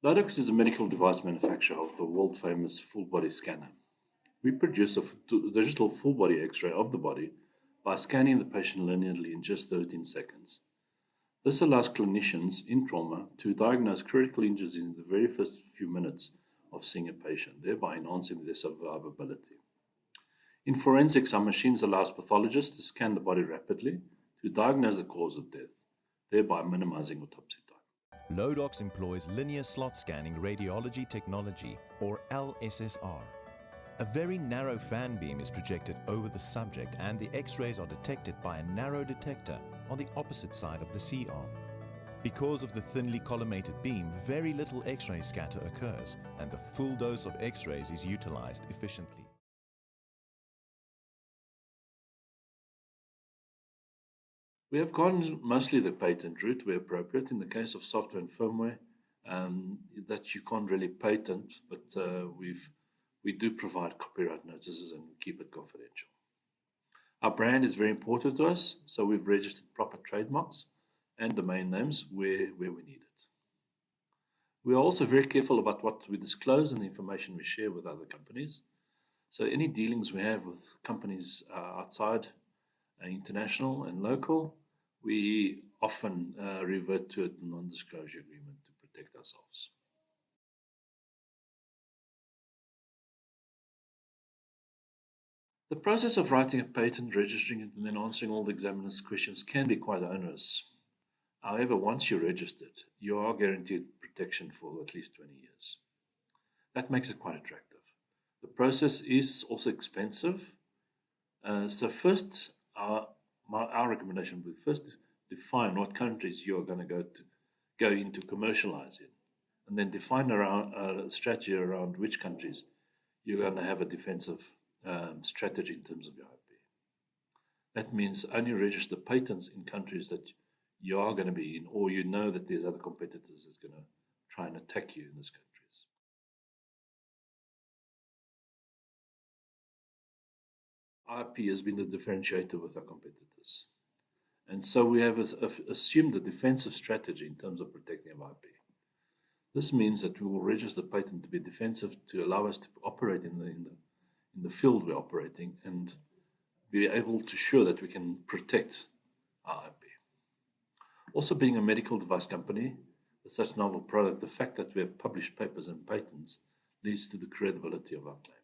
Lodox is a medical device manufacturer of the world-famous full-body scanner. We produce a digital full-body X-ray of the body by scanning the patient linearly in just 13 seconds. This allows clinicians in trauma to diagnose critical injuries in the very first few minutes of seeing a patient, thereby enhancing their survivability. In forensics, our machines allow pathologists to scan the body rapidly to diagnose the cause of death, thereby minimizing autopsy time. Lodox employs linear slot scanning radiology technology, or LSSR. A very narrow fan beam is projected over the subject and the X-rays are detected by a narrow detector on the opposite side of the C-arm. Because of the thinly collimated beam, very little X-ray scatter occurs and the full dose of X-rays is utilized efficiently. We have gone mostly the patent route where appropriate. In the case of software and firmware, that you can't really patent, but we do provide copyright notices and keep it confidential. Our brand is very important to us, so we've registered proper trademarks and domain names where we need it. We are also very careful about what we disclose and the information we share with other companies. So any dealings we have with companies outside, international and local, we often revert to a non-disclosure agreement to protect ourselves. The process of writing a patent, registering it, and then answering all the examiner's questions can be quite onerous. However, once you're registered, you are guaranteed protection for at least 20 years. That makes it quite attractive. The process is also expensive. So first, our recommendation would be first define what countries you are going to go into commercialize in, and then define a strategy around which countries you're going to have a defensive strategy in terms of your IP. That means only register patents in countries that you are going to be in, or you know that there's other competitors that's going to try and attack you in those countries. IP has been the differentiator with our competitors. And so we have assumed a defensive strategy in terms of protecting our IP. This means that we will register the patent to be defensive to allow us to operate in the field we're operating and be able to show that we can protect our IP. Also, being a medical device company with such novel product, the fact that we have published papers and patents leads to the credibility of our claim.